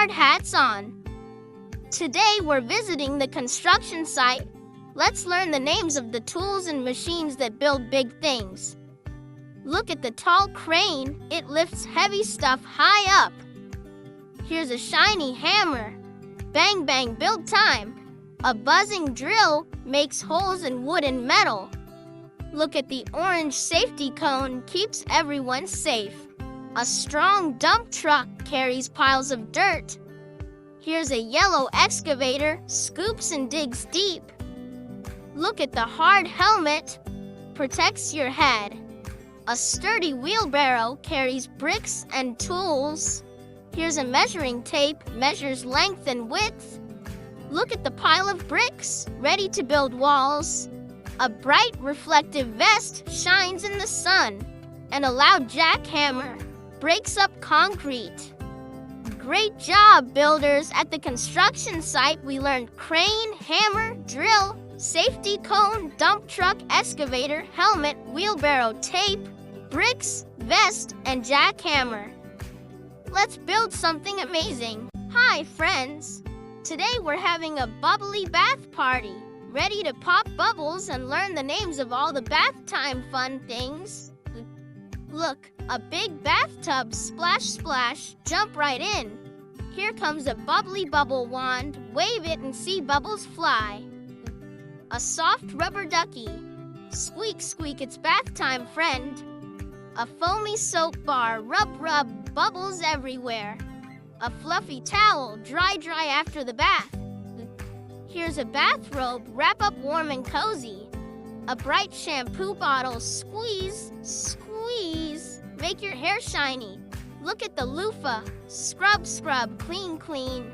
hard hats on. Today we're visiting the construction site. Let's learn the names of the tools and machines that build big things. Look at the tall crane. It lifts heavy stuff high up. Here's a shiny hammer. Bang bang, build time. A buzzing drill makes holes in wood and metal. Look at the orange safety cone, keeps everyone safe. A strong dump truck carries piles of dirt. Here's a yellow excavator, scoops and digs deep. Look at the hard helmet, protects your head. A sturdy wheelbarrow carries bricks and tools. Here's a measuring tape, measures length and width. Look at the pile of bricks, ready to build walls. A bright reflective vest shines in the sun. And a loud jackhammer breaks up concrete. Great job, builders! At the construction site, we learned crane, hammer, drill, safety cone, dump truck, excavator, helmet, wheelbarrow, tape, bricks, vest, and jackhammer. Let's build something amazing. Hi, friends! Today we're having a bubbly bath party. Ready to pop bubbles and learn the names of all the bath time fun things? Look, a big bathtub, splash, splash, jump right in. Here comes a bubbly bubble wand, wave it and see bubbles fly. A soft rubber ducky, squeak, squeak, it's bath time, friend. A foamy soap bar, rub, rub, bubbles everywhere. A fluffy towel, dry, dry after the bath. Here's a bathrobe, wrap up warm and cozy. A bright shampoo bottle, squeeze, squeeze, make your hair shiny. Look at the loofah, scrub, scrub, clean, clean.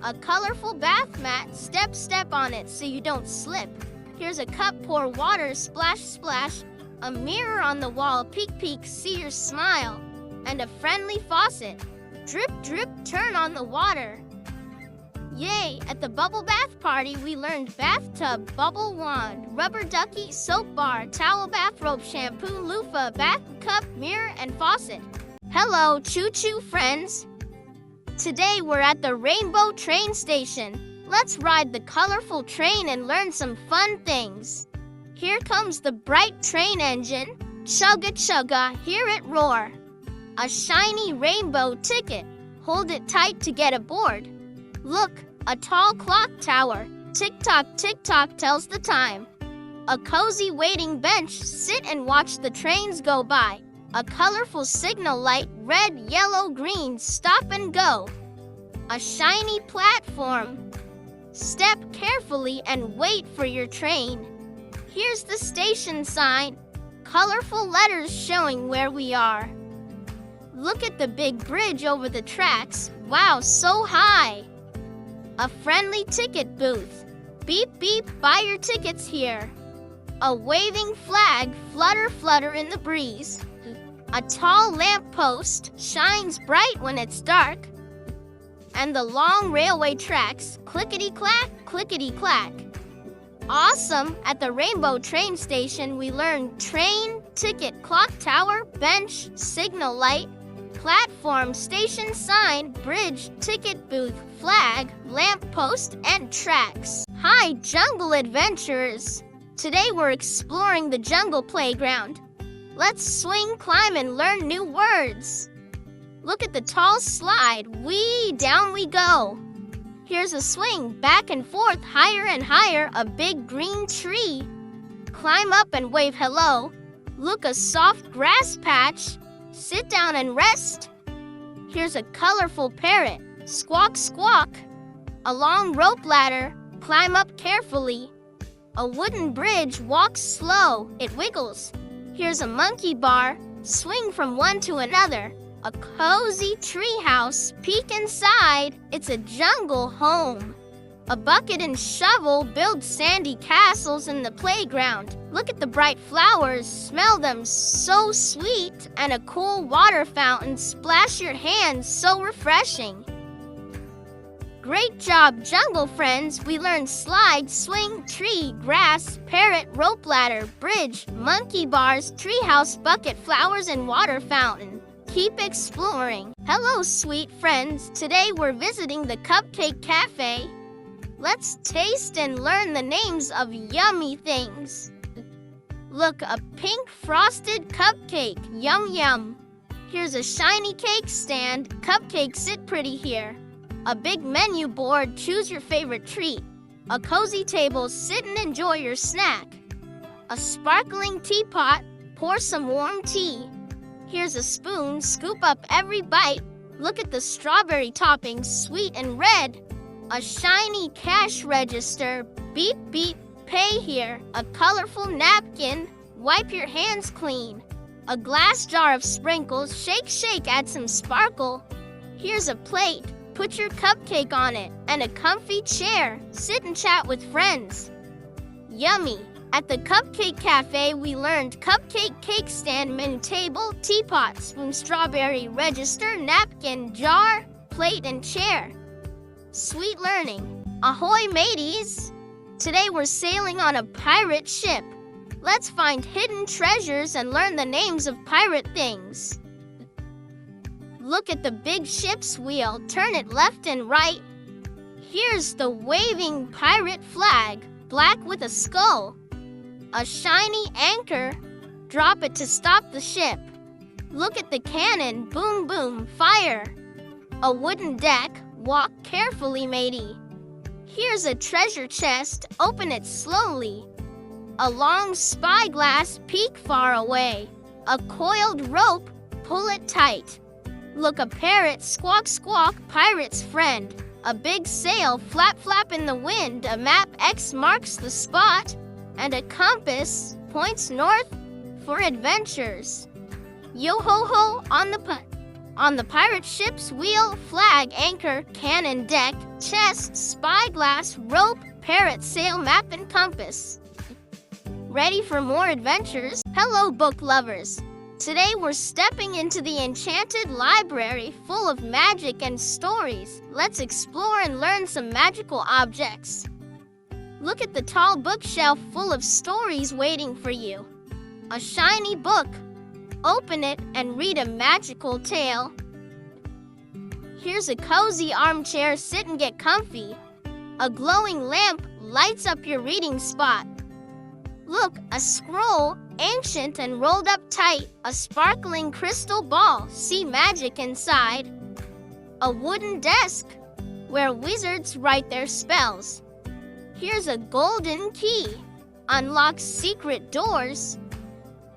A colorful bath mat, step, step on it so you don't slip. Here's a cup, pour water, splash, splash. A mirror on the wall, peek, peek, see your smile. And a friendly faucet, drip, drip, turn on the water. Yay! At the bubble bath party, we learned bathtub, bubble wand, rubber ducky, soap bar, towel, bathrobe, shampoo, loofah, bath cup, mirror, and faucet. Hello, choo-choo friends! Today we're at the Rainbow Train Station. Let's ride the colorful train and learn some fun things. Here comes the bright train engine. Chugga chugga, hear it roar. A shiny rainbow ticket. Hold it tight to get aboard. Look, a tall clock tower. Tick-tock, tick-tock tells the time. A cozy waiting bench. Sit and watch the trains go by. A colorful signal light. Red, yellow, green. Stop and go. A shiny platform. Step carefully and wait for your train. Here's the station sign. Colorful letters showing where we are. Look at the big bridge over the tracks. Wow, so high. A friendly ticket booth. Beep, beep, buy your tickets here. A waving flag, flutter, flutter in the breeze. A tall lamppost shines bright when it's dark. And the long railway tracks, clickety-clack, clickety-clack. Awesome! At the Rainbow Train Station, we learned train, ticket, clock tower, bench, signal light, platform, station sign, bridge, ticket booth, flag, lamppost, and tracks. Hi, jungle adventurers! Today we're exploring the jungle playground. Let's swing, climb, and learn new words. Look at the tall slide. Whee! Down we go. Here's a swing, back and forth, higher and higher, a big green tree. Climb up and wave hello. Look, a soft grass patch. Sit down and rest. Here's a colorful parrot. Squawk, squawk. A long rope ladder. Climb up carefully. A wooden bridge. Walk slow. It wiggles. Here's a monkey bar. Swing from one to another. A cozy treehouse. Peek inside. It's a jungle home. A bucket and shovel build sandy castles in the playground. Look at the bright flowers. Smell them, so sweet. And a cool water fountain. Splash your hands, so refreshing. Great job, jungle friends. We learned slide, swing, tree, grass, parrot, rope ladder, bridge, monkey bars, treehouse, bucket, flowers, and water fountain. Keep exploring. Hello, sweet friends. Today we're visiting the Cupcake Cafe. Let's taste and learn the names of yummy things. Look, a pink frosted cupcake. Yum yum. Here's a shiny cake stand. Cupcakes sit pretty here. A big menu board. Choose your favorite treat. A cozy table. Sit and enjoy your snack. A sparkling teapot. Pour some warm tea. Here's a spoon. Scoop up every bite. Look at the strawberry toppings, sweet and red. A shiny cash register. Beep beep. Pay here. A colorful napkin. Wipe your hands clean. A glass jar of sprinkles. Shake, shake, add some sparkle. Here's a plate. Put your cupcake on it. And a comfy chair. Sit and chat with friends. Yummy. At the Cupcake Cafe, we learned cupcake, cake stand, menu table, teapot, spoon, strawberry, register, napkin, jar, plate, and chair. Sweet learning. Ahoy, mateys! Today we're sailing on a pirate ship. Let's find hidden treasures and learn the names of pirate things. Look at the big ship's wheel. Turn it left and right. Here's the waving pirate flag, black with a skull. A shiny anchor. Drop it to stop the ship. Look at the cannon. Boom, boom, fire. A wooden deck. Walk carefully, matey. Here's a treasure chest. Open it slowly. A long spyglass. Peek far away. A coiled rope. Pull it tight. Look, a parrot. Squawk, squawk. Pirate's friend. A big sail. Flap, flap in the wind. A map. X marks the spot. And a compass. Points north for adventures. Yo ho ho on the pirate ship's wheel, flag, anchor, cannon, deck, chest, spyglass, rope, parrot, sail, map, and compass. Ready for more adventures? Hello, book lovers! Today we're stepping into the enchanted library full of magic and stories. Let's explore and learn some magical objects. Look at the tall bookshelf full of stories waiting for you. A shiny book. Open it and read a magical tale. Here's a cozy armchair. Sit and get comfy. A glowing lamp lights up your reading spot. Look, a scroll, ancient and rolled up tight. A sparkling crystal ball. See magic inside. A wooden desk where wizards write their spells. Here's a golden key. Unlocks secret doors.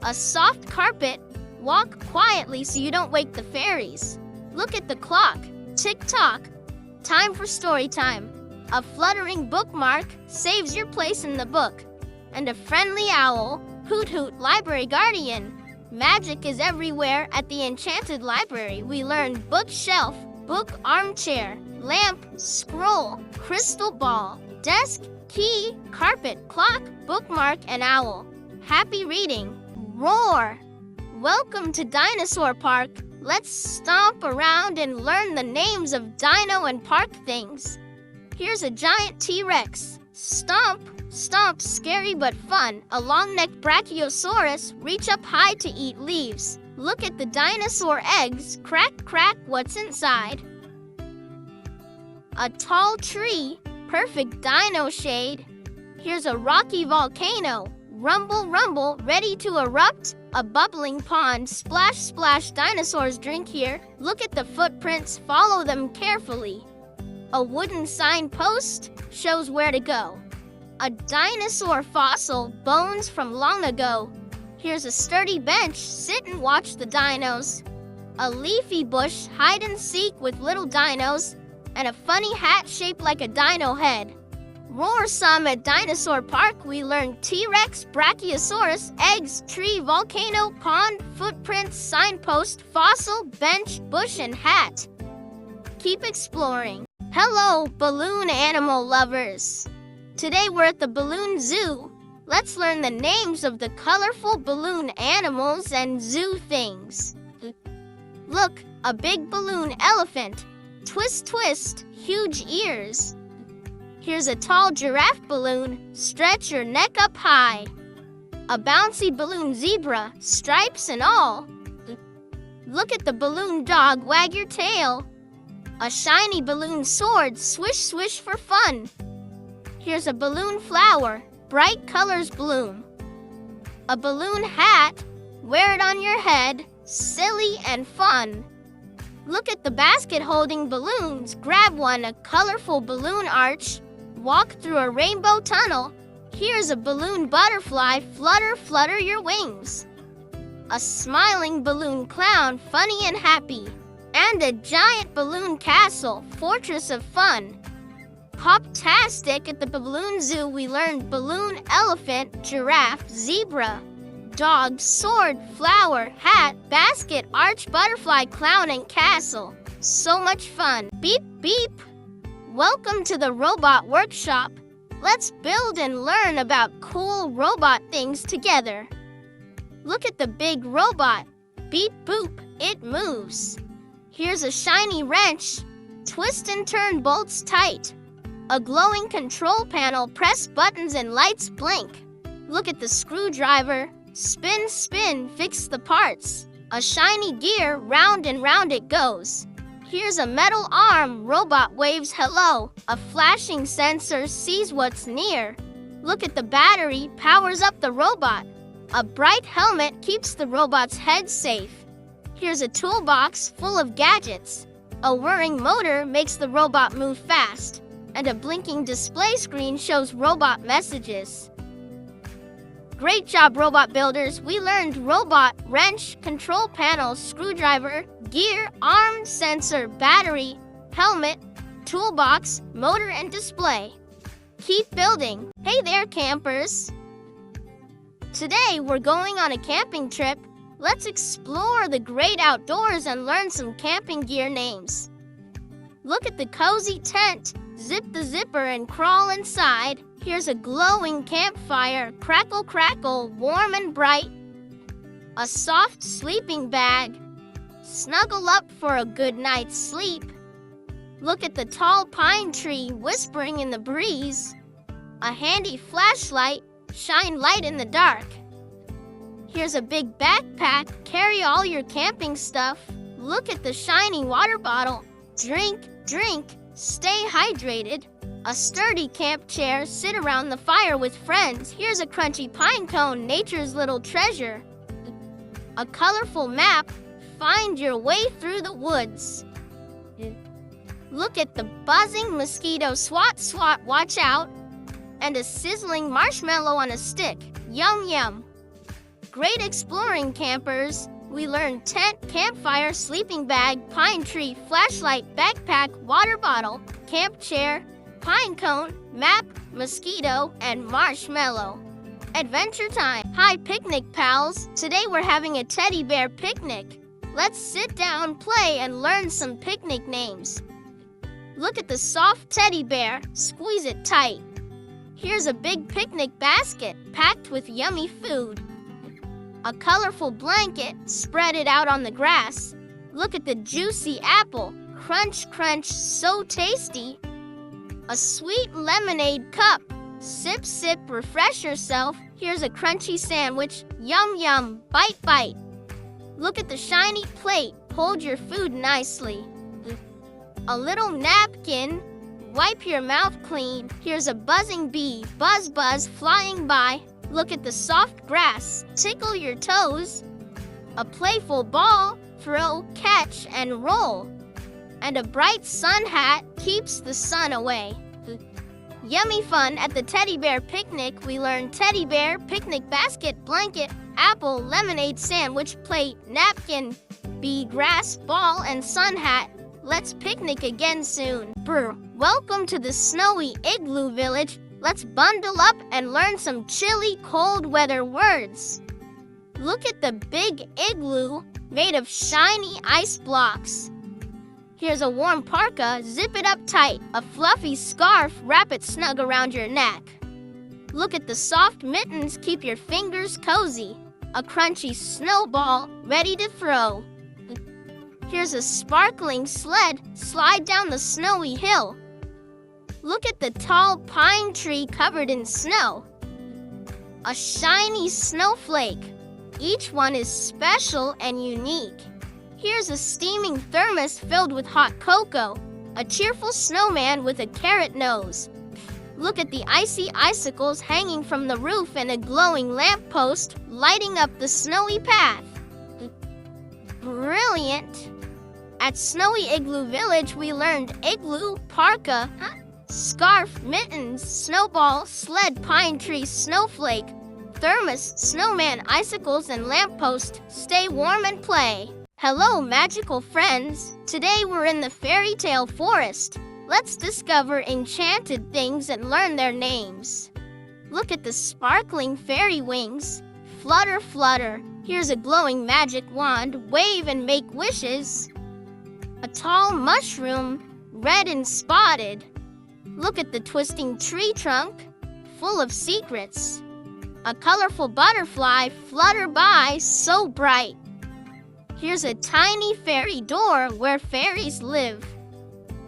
A soft carpet. Walk quietly so you don't wake the fairies. Look at the clock. Tick-tock. Time for story time. A fluttering bookmark saves your place in the book. And a friendly owl. Hoot-hoot, library guardian. Magic is everywhere at the enchanted library. We learned bookshelf, book, armchair, lamp, scroll, crystal ball, desk, key, carpet, clock, bookmark, and owl. Happy reading. Roar! Welcome to Dinosaur Park. Let's stomp around and learn the names of dino and park things. Here's a giant T-Rex. Stomp, stomp, scary but fun. A long-necked Brachiosaurus. Reach up high to eat leaves. Look at the dinosaur eggs. Crack, crack, what's inside? A tall tree. Perfect dino shade. Here's a rocky volcano. Rumble, rumble, ready to erupt. A bubbling pond. Splash, splash, dinosaurs drink here. Look at the footprints, follow them carefully. A wooden signpost shows where to go. A dinosaur fossil, bones from long ago. Here's a sturdy bench, sit and watch the dinos. A leafy bush, hide and seek with little dinos. And a funny hat shaped like a dino head. Roar some at Dinosaur Park. We learned T-Rex, Brachiosaurus, eggs, tree, volcano, pond, footprints, signpost, fossil, bench, bush, and hat. Keep exploring. Hello, balloon animal lovers. Today we're at the Balloon Zoo. Let's learn the names of the colorful balloon animals and zoo things. Look, a big balloon elephant. Twist, twist, huge ears. Here's a tall giraffe balloon. Stretch your neck up high. A bouncy balloon zebra, stripes and all. Look at the balloon dog, wag your tail. A shiny balloon sword, swish swish for fun. Here's a balloon flower, bright colors bloom. A balloon hat, wear it on your head, silly and fun. Look at the basket holding balloons, grab one, a colorful balloon arch. Walk through a rainbow tunnel. Here's a balloon butterfly, flutter, flutter your wings. A smiling balloon clown, funny and happy. And a giant balloon castle, fortress of fun. Pop-tastic at the balloon zoo, we learned balloon, elephant, giraffe, zebra, dog, sword, flower, hat, basket, arch, butterfly, clown, and castle. So much fun. Beep, beep. Welcome to the robot workshop. Let's build and learn about cool robot things together. Look at the big robot. Beep, boop, it moves. Here's a shiny wrench. Twist and turn bolts tight. A glowing control panel, press buttons and lights blink. Look at the screwdriver. Spin, spin, fix the parts. A shiny gear, round and round it goes. Here's a metal arm, robot waves hello. A flashing sensor sees what's near. Look at the battery, powers up the robot. A bright helmet keeps the robot's head safe. Here's a toolbox full of gadgets. A whirring motor makes the robot move fast. And a blinking display screen shows robot messages. Great job, robot builders. We learned robot, wrench, control panel, screwdriver, gear, arm, sensor, battery, helmet, toolbox, motor, and display. Keep building. Hey there, campers. Today, we're going on a camping trip. Let's explore the great outdoors and learn some camping gear names. Look at the cozy tent. Zip the zipper and crawl inside. Here's a glowing campfire. Crackle, crackle, warm and bright. A soft sleeping bag. Snuggle up for a good night's sleep. Look at the tall pine tree whispering in the breeze. A handy flashlight. Shine light in the dark. Here's a big backpack. Carry all your camping stuff. Look at the shiny water bottle. Drink, drink. Stay hydrated. A sturdy camp chair, sit around the fire with friends. Here's a crunchy pine cone, nature's little treasure. A colorful map, find your way through the woods. Look at the buzzing mosquito, swat, swat, watch out. And a sizzling marshmallow on a stick, yum, yum. Great exploring, campers. We learned tent, campfire, sleeping bag, pine tree, flashlight, backpack, water bottle, camp chair, pine cone, map, mosquito, and marshmallow. Adventure time. Hi, picnic pals. Today we're having a teddy bear picnic. Let's sit down, play, and learn some picnic names. Look at the soft teddy bear. Squeeze it tight. Here's a big picnic basket packed with yummy food. A colorful blanket, spread it out on the grass. Look at the juicy apple, crunch, crunch, so tasty. A sweet lemonade cup, sip, sip, refresh yourself. Here's a crunchy sandwich, yum, yum, bite, bite. Look at the shiny plate, hold your food nicely. A little napkin, wipe your mouth clean. Here's a buzzing bee, buzz, buzz, flying by. Look at the soft grass, tickle your toes. A playful ball, throw, catch, and roll. And a bright sun hat keeps the sun away. Yummy fun at the teddy bear picnic. We learned teddy bear, picnic basket, blanket, apple, lemonade, sandwich, plate, napkin, bee, grass, ball, and sun hat. Let's picnic again soon. Brr. Welcome to the snowy igloo village. Let's bundle up and learn some chilly, cold weather words. Look at the big igloo made of shiny ice blocks. Here's a warm parka, zip it up tight. A fluffy scarf, wrap it snug around your neck. Look at the soft mittens, keep your fingers cozy. A crunchy snowball, ready to throw. Here's a sparkling sled, slide down the snowy hill. Look at the tall pine tree covered in snow. A shiny snowflake. Each one is special and unique. Here's a steaming thermos filled with hot cocoa, a cheerful snowman with a carrot nose. Look at the icy icicles hanging from the roof and a glowing lamppost lighting up the snowy path. Brilliant! At Snowy Igloo Village, we learned igloo, parka, scarf, mittens, snowball, sled, pine tree, snowflake, thermos, snowman, icicles, and lamppost. Stay warm and play. Hello, magical friends. Today we're in the fairy tale forest. Let's discover enchanted things and learn their names. Look at the sparkling fairy wings. Flutter, flutter. Here's a glowing magic wand. Wave and make wishes. A tall mushroom, red and spotted. Look at the twisting tree trunk, full of secrets. A colorful butterfly, flutter by, so bright. Here's a tiny fairy door where fairies live.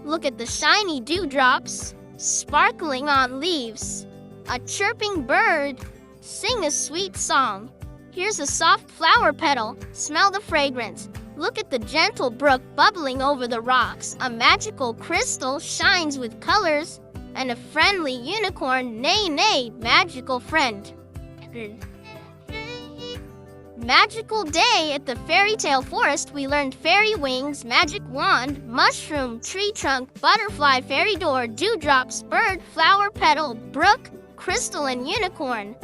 Look at the shiny dewdrops, sparkling on leaves. A chirping bird, sing a sweet song. Here's a soft flower petal, smell the fragrance. Look at the gentle brook bubbling over the rocks. A magical crystal shines with colors, and a friendly unicorn, nay, nay, magical friend. Magical day at the fairy tale forest. We learned fairy wings, magic wand, mushroom, tree trunk, butterfly, fairy door, dewdrops, bird, flower petal, brook, crystal, and unicorn.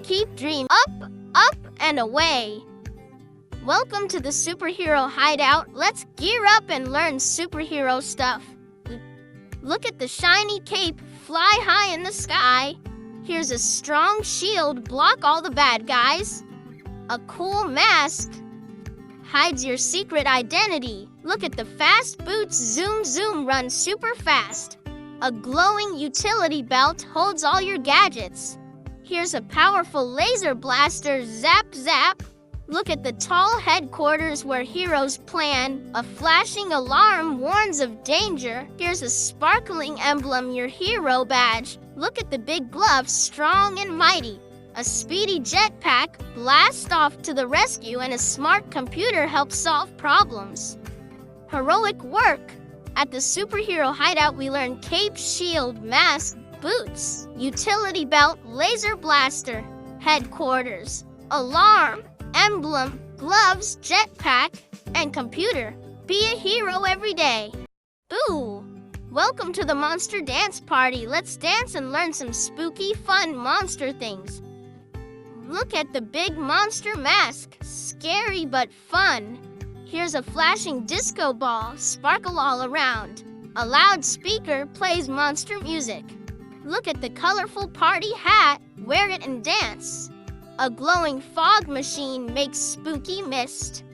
Keep dream up, up, and away. Welcome to the superhero hideout. Let's gear up and learn superhero stuff. Look at the shiny cape, fly high in the sky. Here's a strong shield, block all the bad guys. A cool mask hides your secret identity. Look at the fast boots, zoom, zoom, run super fast. A glowing utility belt holds all your gadgets. Here's a powerful laser blaster, zap, zap. Look at the tall headquarters where heroes plan. A flashing alarm warns of danger. Here's a sparkling emblem, your hero badge. Look at the big gloves, strong and mighty. A speedy jetpack, blast off to the rescue, and a smart computer helps solve problems. Heroic work. At the superhero hideout, we learn cape, shield, mask, boots, utility belt, laser blaster, headquarters, alarm, emblem, gloves, jetpack, and computer. Be a hero every day. Boo! Welcome to the Monster Dance Party. Let's dance and learn some spooky, fun monster things. Look at the big monster mask. Scary but fun. Here's a flashing disco ball, sparkle all around. A loudspeaker plays monster music. Look at the colorful party hat. Wear it and dance. A glowing fog machine makes spooky mist.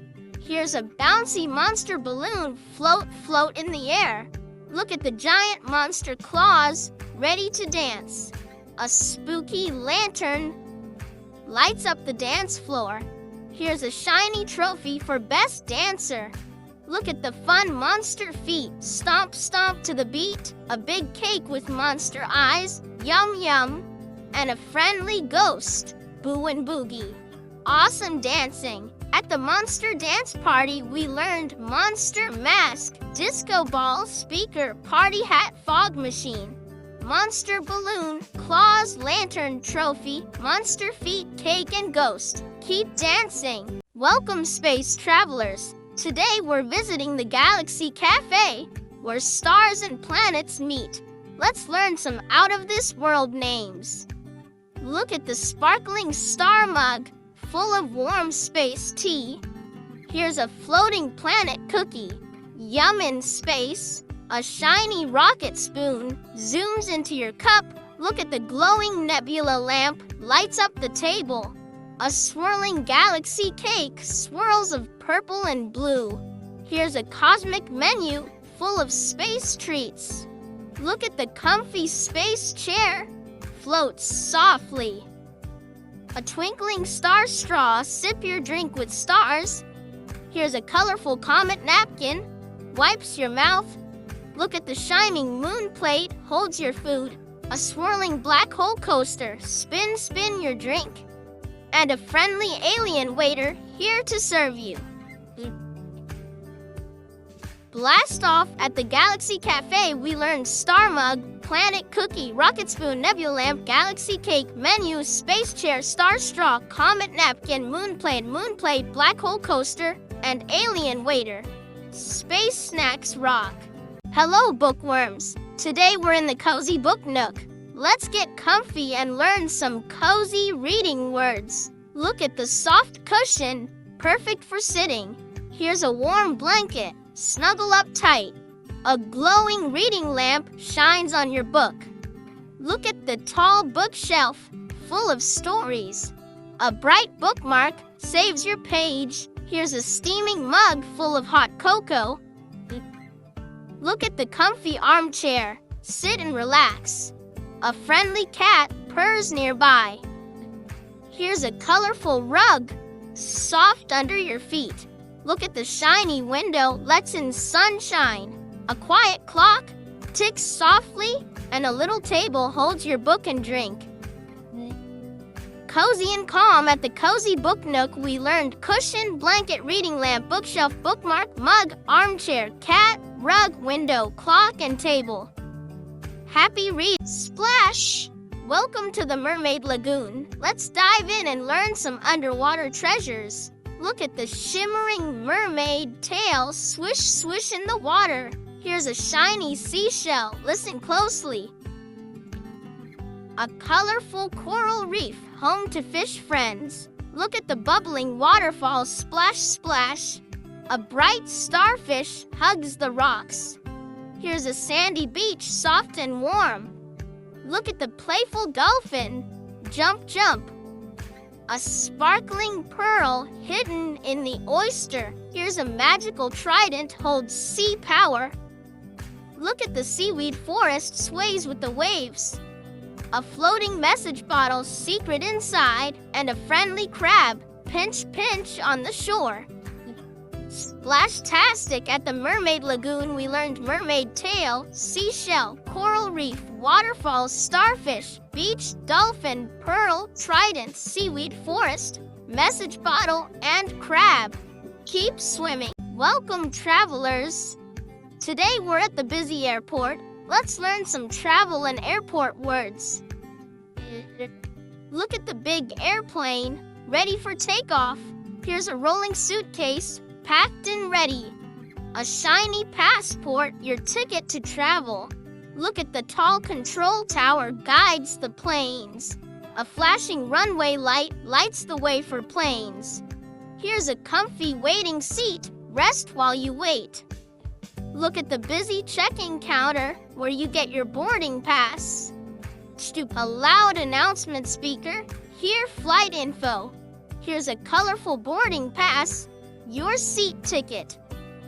Here's a bouncy monster balloon. Float, float in the air. Look at the giant monster claws, ready to dance. A spooky lantern lights up the dance floor. Here's a shiny trophy for best dancer. Look at the fun monster feet. Stomp, stomp to the beat. A big cake with monster eyes. Yum, yum. And a friendly ghost. Boo and boogie. Awesome dancing. At the Monster Dance Party, we learned monster mask, disco ball, speaker, party hat, fog machine, monster balloon, claws, lantern, trophy, monster feet, cake, and ghost. Keep dancing. Welcome, space travelers. Today we're visiting the Galaxy Cafe, where stars and planets meet. Let's learn some out-of-this-world names. Look at the sparkling star mug, full of warm space tea. Here's a floating planet cookie. Yum in space. A shiny rocket spoon zooms into your cup. Look at the glowing nebula lamp, lights up the table. A swirling galaxy cake, swirls of purple and blue. Here's a cosmic menu full of space treats. Look at the comfy space chair, floats softly. A twinkling star straw, sip your drink with stars. Here's a colorful comet napkin, wipes your mouth. Look at the shining moon plate, holds your food. A swirling black hole coaster, spin, spin your drink. And a friendly alien waiter, here to serve you. Blast off at the Galaxy Cafe, we learned Star Mug, Planet Cookie, Rocket Spoon, Nebula Lamp, Galaxy Cake, Menu, Space Chair, Star Straw, Comet Napkin, Moon Plate, Black Hole Coaster, and Alien Waiter. Space Snacks rock. Hello, bookworms. Today we're in the Cozy Book Nook. Let's get comfy and learn some cozy reading words. Look at the soft cushion, perfect for sitting. Here's a warm blanket, snuggle up tight. A glowing reading lamp shines on your book. Look at the tall bookshelf, full of stories. A bright bookmark saves your page. Here's a steaming mug full of hot cocoa. Look at the comfy armchair. Sit and relax. A friendly cat purrs nearby. Here's a colorful rug, soft under your feet. Look at the shiny window, lets in sunshine. A quiet clock ticks softly, and a little table holds your book and drink. Cozy and calm at the Cozy Book Nook, we learned cushion, blanket, reading lamp, bookshelf, bookmark, mug, armchair, cat, rug, window, clock, and table. Happy read. Splash! Welcome to the Mermaid Lagoon. Let's dive in and learn some underwater treasures. Look at the shimmering mermaid tail, swish, swish in the water. Here's a shiny seashell. Listen closely. A colorful coral reef, home to fish friends. Look at the bubbling waterfall, splash, splash. A bright starfish hugs the rocks. Here's a sandy beach, soft and warm. Look at the playful dolphin, jump, jump. A sparkling pearl hidden in the oyster. Here's a magical trident, holds sea power. Look at the seaweed forest, sways with the waves. A floating message bottle, secret inside, and a friendly crab, pinch, pinch on the shore. Splash-tastic at the Mermaid Lagoon, we learned mermaid tail, seashell, coral reef, waterfalls, starfish, beach, dolphin, pearl, trident, seaweed forest, message bottle, and crab. Keep swimming. Welcome, travelers. Today we're at the busy airport. Let's learn some travel and airport words. Look at the big airplane, ready for takeoff. Here's a rolling suitcase, packed and ready. A shiny passport, your ticket to travel. Look at the tall control tower, guides the planes. A flashing runway light lights the way for planes. Here's a comfy waiting seat, rest while you wait. Look at the busy check-in counter where you get your boarding pass. A loud announcement speaker, hear flight info. Here's a colorful boarding pass, your seat ticket.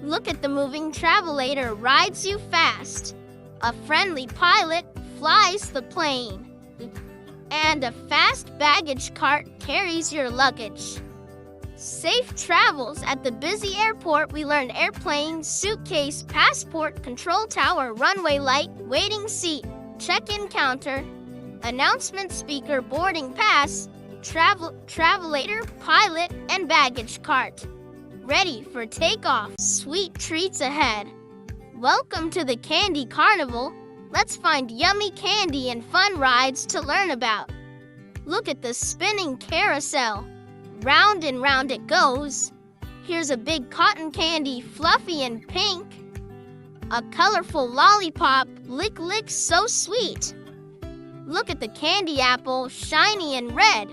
Look at the moving travelator, rides you fast. A friendly pilot flies the plane. And a fast baggage cart carries your luggage. Safe travels at the busy airport, we learned airplane, suitcase, passport, control tower, runway light, waiting seat, check-in counter, announcement speaker, boarding pass, travelator, pilot, and baggage cart. Ready for takeoff. Sweet treats ahead. Welcome to the Candy Carnival. Let's find yummy candy and fun rides to learn about. Look at the spinning carousel. Round and round it goes. Here's a big cotton candy, fluffy and pink. A colorful lollipop, lick, lick, so sweet. Look at the candy apple, shiny and red.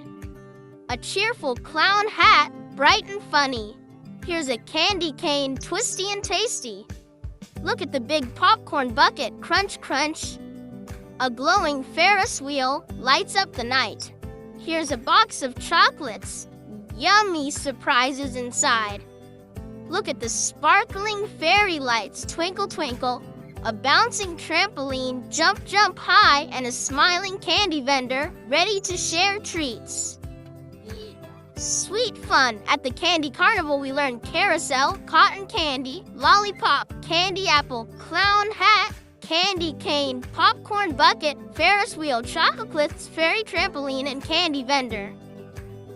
A cheerful clown hat, bright and funny. Here's a candy cane, twisty and tasty. Look at the big popcorn bucket, crunch, crunch. A glowing Ferris wheel lights up the night. Here's a box of chocolates, yummy surprises inside. Look at the sparkling fairy lights, twinkle, twinkle. A bouncing trampoline, jump, jump high, and a smiling candy vendor ready to share treats. Sweet fun. At the Candy Carnival, we learned carousel, cotton candy, lollipop, candy apple, clown hat, candy cane, popcorn bucket, Ferris wheel, chocolates, fairy trampoline, and candy vendor.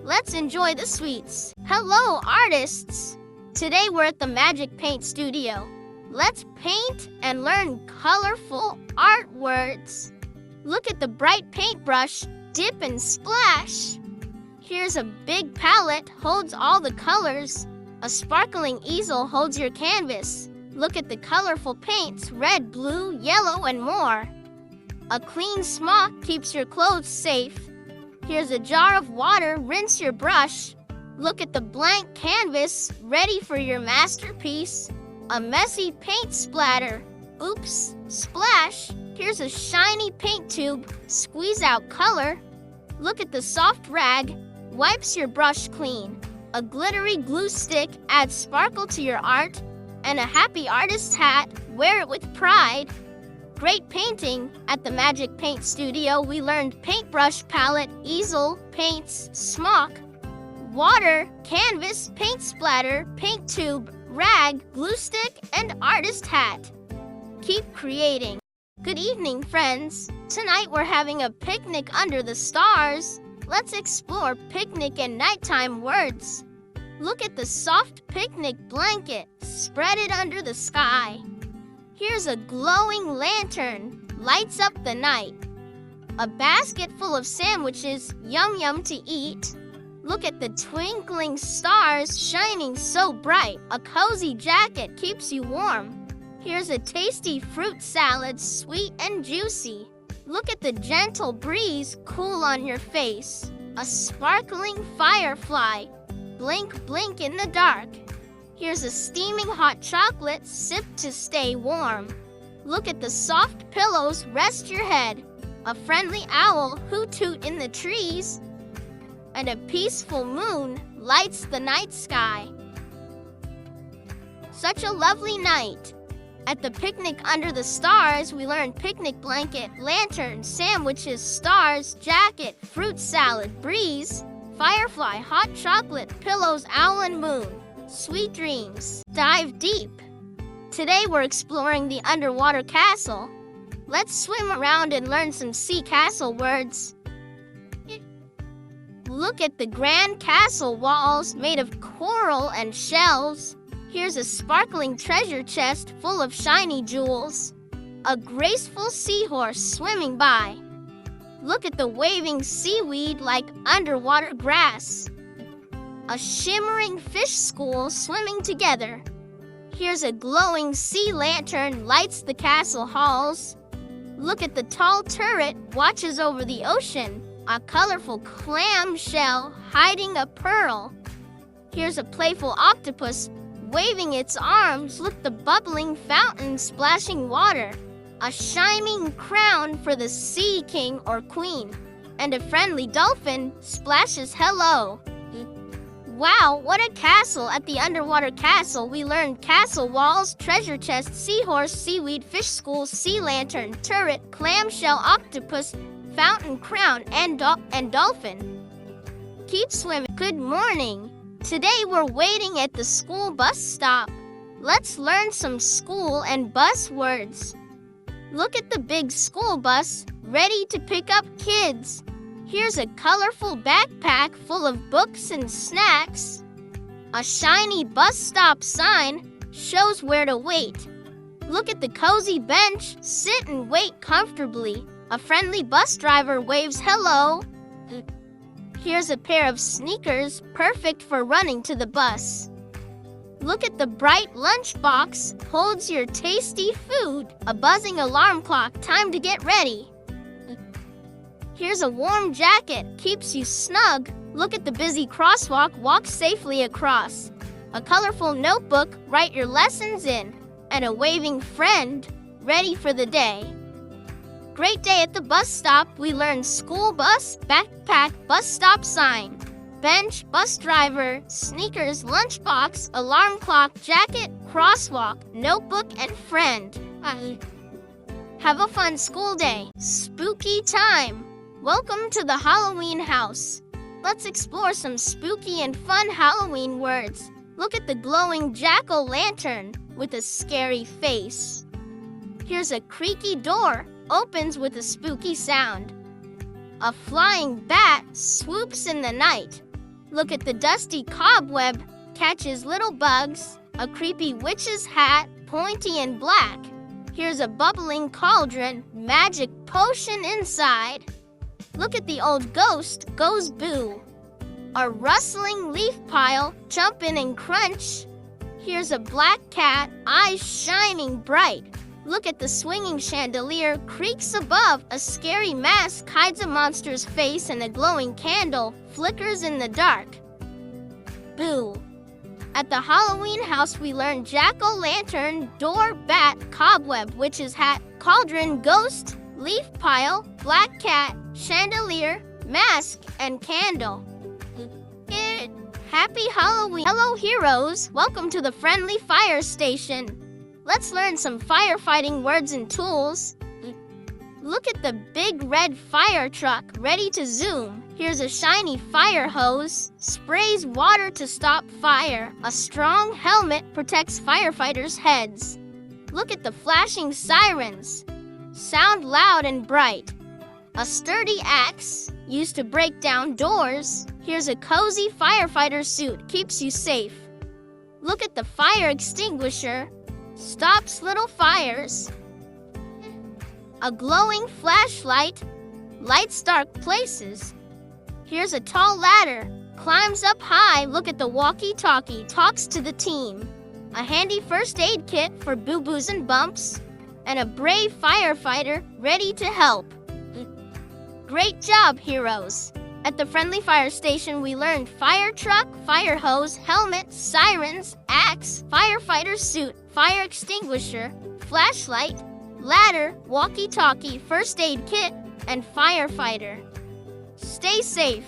Let's enjoy the sweets. Hello, artists! Today we're at the Magic Paint Studio. Let's paint and learn colorful art words. Look at the bright paintbrush, dip and splash. Here's a big palette, holds all the colors. A sparkling easel holds your canvas. Look at the colorful paints, red, blue, yellow, and more. A clean smock keeps your clothes safe. Here's a jar of water, rinse your brush. Look at the blank canvas, ready for your masterpiece. A messy paint splatter. Oops, splash. Here's a shiny paint tube, squeeze out color. Look at the soft rag, wipes your brush clean. A glittery glue stick adds sparkle to your art. And a happy artist's hat, wear it with pride. Great painting! At the Magic Paint Studio, we learned paintbrush, palette, easel, paints, smock, water, canvas, paint splatter, paint tube, rag, glue stick, and artist hat. Keep creating. Good evening, friends. Tonight we're having a picnic under the stars. Let's explore picnic and nighttime words. Look at the soft picnic blanket. Spread it under the sky. Here's a glowing lantern. Lights up the night. A basket full of sandwiches. Yum yum to eat. Look at the twinkling stars shining so bright. A cozy jacket keeps you warm. Here's a tasty fruit salad, sweet and juicy. Look at the gentle breeze, cool on your face. A sparkling firefly. Blink, blink in the dark. Here's a steaming hot chocolate, sip to stay warm. Look at the soft pillows, rest your head. A friendly owl, hoot-toot in the trees. And a peaceful moon lights the night sky. Such a lovely night. At the picnic under the stars, we learned picnic blanket, lantern, sandwiches, stars, jacket, fruit salad, breeze, firefly, hot chocolate, pillows, owl and moon. Sweet dreams. Dive deep. Today we're exploring the underwater castle. Let's swim around and learn some sea castle words. Look at the grand castle walls made of coral and shells. Here's a sparkling treasure chest full of shiny jewels. A graceful seahorse swimming by. Look at the waving seaweed like underwater grass. A shimmering fish school swimming together. Here's a glowing sea lantern lights the castle halls. Look at the tall turret watches over the ocean. A colorful clam shell hiding a pearl. Here's a playful octopus waving its arms. Look the bubbling fountain splashing water. A shining crown for the sea king or queen. And a friendly dolphin splashes hello. Wow, what a castle! At the underwater castle, we learned castle walls, treasure chest, seahorse, seaweed, fish school, sea lantern, turret, clamshell, octopus, fountain, crown, and dolphin. Keep swimming. Good morning. Today we're waiting at the school bus stop. Let's learn some school and bus words. Look at the big school bus, ready to pick up kids. Here's a colorful backpack full of books and snacks. A shiny bus stop sign shows where to wait. Look at the cozy bench, sit and wait comfortably. A friendly bus driver waves hello. Here's a pair of sneakers, perfect for running to the bus. Look at the bright lunchbox, holds your tasty food. A buzzing alarm clock, time to get ready. Here's a warm jacket, keeps you snug. Look at the busy crosswalk, walk safely across. A colorful notebook, write your lessons in. And a waving friend, ready for the day. Great day at the bus stop. We learned school bus, backpack, bus stop sign, bench, bus driver, sneakers, lunchbox, alarm clock, jacket, crosswalk, notebook, and friend. Have a fun school day. Spooky time. Welcome to the Halloween house. Let's explore some spooky and fun Halloween words. Look at the glowing jack-o'-lantern with a scary face. Here's a creaky door, opens with a spooky sound. A flying bat swoops in the night. Look at the dusty cobweb, catches little bugs. A creepy witch's hat pointy and black. Here's a bubbling cauldron, magic potion inside. Look at the old ghost, goes boo. A rustling leaf pile, jump in and crunch. Here's a black cat, eyes shining bright. Look at the swinging chandelier, creaks above. A scary mask hides a monster's face, and a glowing candle flickers in the dark. Boo. At the Halloween house, we learn jack-o'-lantern, door, bat, cobweb, witch's hat, cauldron, ghost, leaf pile, black cat, chandelier, mask, and candle. Happy Halloween! Hello, heroes! Welcome to the friendly fire station. Let's learn some firefighting words and tools. Look at the big red fire truck, ready to zoom. Here's a shiny fire hose, sprays water to stop fire. A strong helmet protects firefighters' heads. Look at the flashing sirens, sound loud and bright. A sturdy axe, used to break down doors. Here's a cozy firefighter suit, keeps you safe. Look at the fire extinguisher, stops little fires. A glowing flashlight, lights dark places. Here's a tall ladder, climbs up high. Look at the walkie-talkie, talks to the team. A handy first aid kit for boo-boos and bumps, and a brave firefighter ready to help. Great job, heroes! At the friendly fire station, we learned fire truck, fire hose, helmet, sirens, axe, firefighter suit, fire extinguisher, flashlight, ladder, walkie-talkie, first aid kit, and firefighter. Stay safe.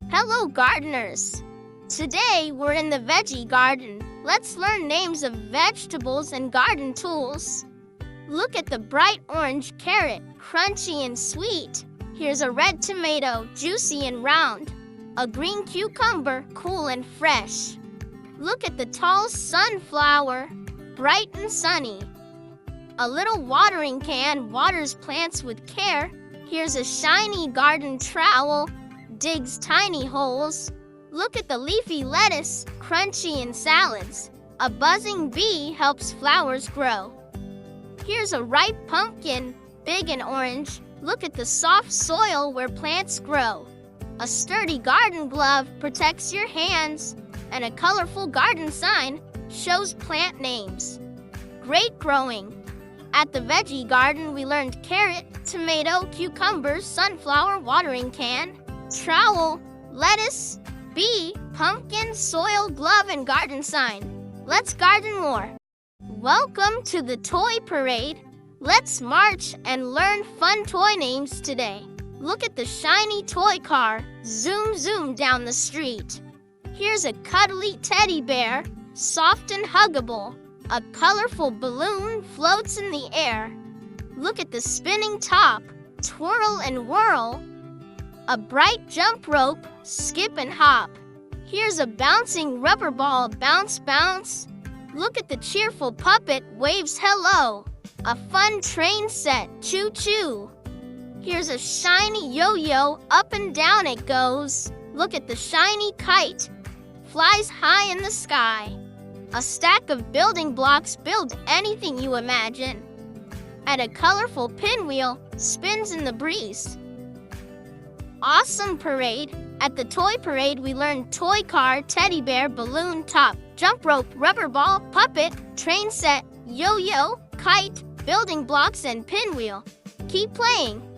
Hello, gardeners! Today, we're in the veggie garden. Let's learn names of vegetables and garden tools. Look at the bright orange carrot, crunchy and sweet. Here's a red tomato, juicy and round. A green cucumber, cool and fresh. Look at the tall sunflower, bright and sunny. A little watering can waters plants with care. Here's a shiny garden trowel, digs tiny holes. Look at the leafy lettuce, crunchy in salads. A buzzing bee helps flowers grow. Here's a ripe pumpkin, big and orange. Look at the soft soil where plants grow. A sturdy garden glove protects your hands, and a colorful garden sign shows plant names. Great growing! At the veggie garden, we learned carrot, tomato, cucumber, sunflower, watering can, trowel, lettuce, bee, pumpkin, soil, glove, and garden sign. Let's garden more. Welcome to the toy parade. Let's march and learn fun toy names today. Look at the shiny toy car, zoom zoom down the street. Here's a cuddly teddy bear, soft and huggable. A colorful balloon floats in the air. Look at the spinning top, twirl and whirl. A bright jump rope, skip and hop. Here's a bouncing rubber ball, bounce bounce. Look at the cheerful puppet, waves hello. A fun train set, choo-choo. Here's a shiny yo-yo, up and down it goes. Look at the shiny kite, flies high in the sky. A stack of building blocks, build anything you imagine. And a colorful pinwheel, spins in the breeze. Awesome parade! At the toy parade, we learned toy car, teddy bear, balloon top, jump rope, rubber ball, puppet, train set, yo-yo, kite, building blocks, and pinwheel. Keep playing.